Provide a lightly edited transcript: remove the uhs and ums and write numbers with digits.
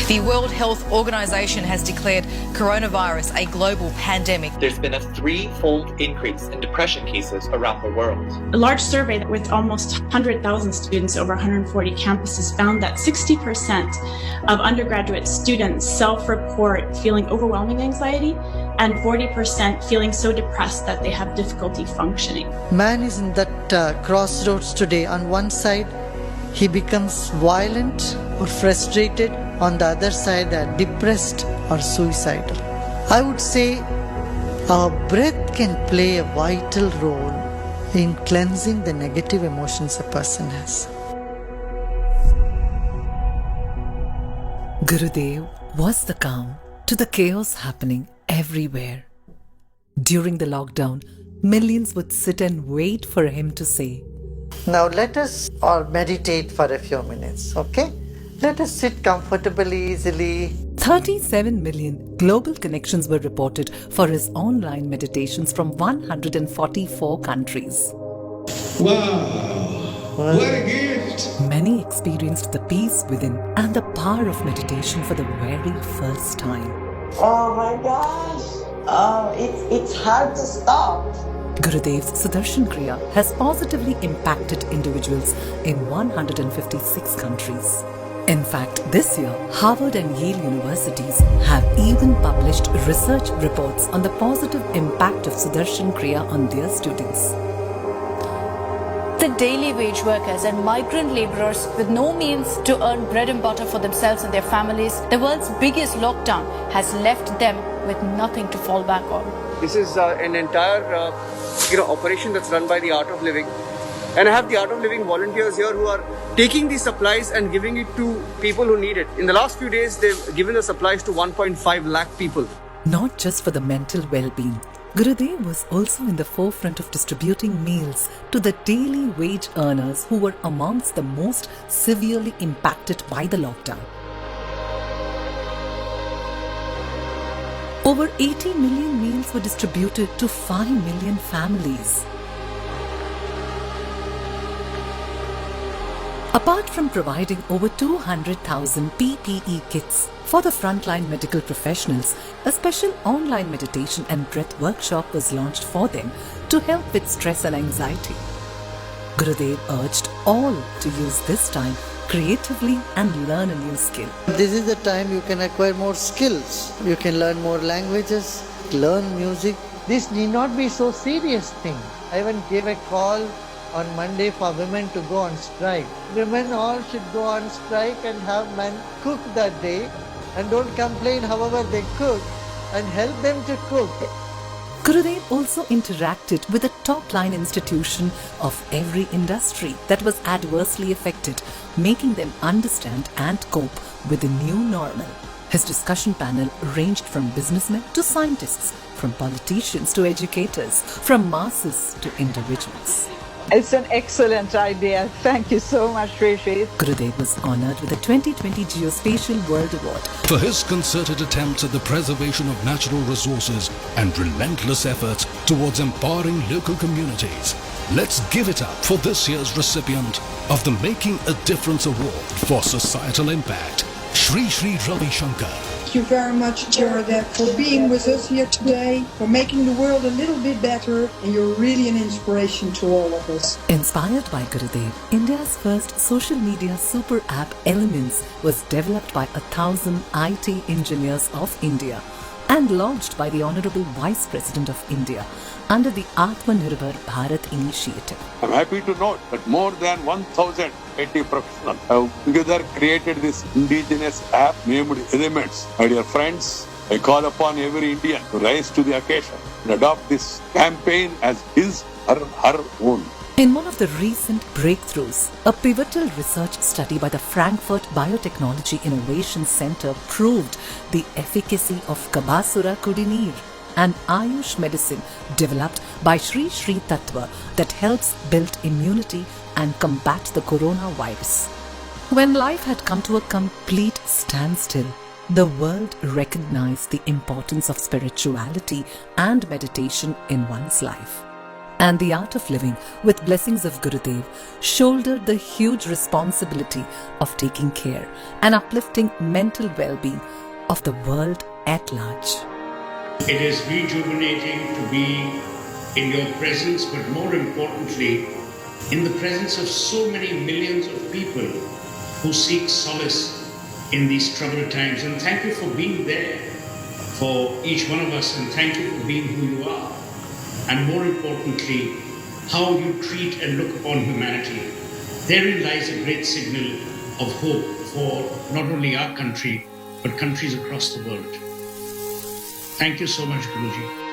The World Health Organization has declared coronavirus a global pandemic. There's been a threefold increase in depression cases around the world. A large survey with almost 100,000 students over 140 campuses found that 60% of undergraduate students self-report feeling overwhelming anxiety and 40% feeling so depressed that they have difficulty functioning. Man is in that crossroads today. On one side, he becomes violent or frustrated. On the other side, they are depressed or suicidal. I would say our breath can play a vital role in cleansing the negative emotions a person has. Gurudev was the calm to the chaos happening everywhere. During the lockdown, millions would sit and wait for him to say, Now let us all meditate for a few minutes, okay? Let us sit comfortably, easily. 37 million global connections were reported for his online meditations from 144 countries. Wow! What a gift! Many experienced the peace within and the power of meditation for the very first time. Oh my gosh! Oh, it's hard to stop. Gurudev's Sudarshan Kriya has positively impacted individuals in 156 countries. In fact, this year, Harvard and Yale universities have even published research reports on the positive impact of Sudarshan Kriya on their students. The daily wage workers and migrant laborers with no means to earn bread and butter for themselves and their families, the world's biggest lockdown has left them with nothing to fall back on. This is an entire operation that's run by the Art of Living. And I have the Art of Living volunteers here who are taking these supplies and giving it to people who need it. In the last few days, they've given the supplies to 1.5 lakh people. Not just for the mental well-being, Gurudev was also in the forefront of distributing meals to the daily wage earners who were amongst the most severely impacted by the lockdown. Over 80 million meals were distributed to 5 million families. Apart from providing over 200,000 PPE kits for the frontline medical professionals, a special online meditation and breath workshop was launched for them to help with stress and anxiety. Gurudev urged all to use this time creatively and learn a new skill. This is the time you can acquire more skills. You can learn more languages, learn music. This need not be so serious thing. I even gave a call on Monday for women to go on strike. Women all should go on strike and have men cook that day and don't complain however they cook and help them to cook. Gurudev also interacted with the top-line institution of every industry that was adversely affected, making them understand and cope with the new normal. His discussion panel ranged from businessmen to scientists, from politicians to educators, from masses to individuals. It's an excellent idea. Thank you so much, Rishi. Gurudev was honored with the 2020 Geospatial World Award for his concerted attempts at the preservation of natural resources and relentless efforts towards empowering local communities. Let's give it up for this year's recipient of the Making a Difference Award for Societal Impact, Shri Shri Ravi Shankar. Thank you very much, Gurudev, for being with us here today, for making the world a little bit better, and you're really an inspiration to all of us. Inspired by Gurudev, India's first social media super app Elements was developed by 1,000 IT engineers of India and launched by the Honorable Vice President of India under the Atmanirbhar Bharat initiative. I'm happy to note that more than 1,000 IT professionals have together created this indigenous app named Elements. My dear friends, I call upon every Indian to rise to the occasion and adopt this campaign as his or her own. In one of the recent breakthroughs, a pivotal research study by the Frankfurt Biotechnology Innovation Center proved the efficacy of Kabasura Kudineer, an Ayush medicine developed by Shri Shri Tattva that helps build immunity and combat the coronavirus. When life had come to a complete standstill, the world recognized the importance of spirituality and meditation in one's life. and the Art of Living, with blessings of Gurudev, shouldered the huge responsibility of taking care and uplifting mental well-being of the world at large. It is rejuvenating to be in your presence, but more importantly, in the presence of so many millions of people who seek solace in these troubled times. And thank you for being there for each one of us, and thank you for being who you are. And more importantly, how you treat and look upon humanity. Therein lies a great signal of hope for not only our country, but countries across the world. Thank you so much, Guruji.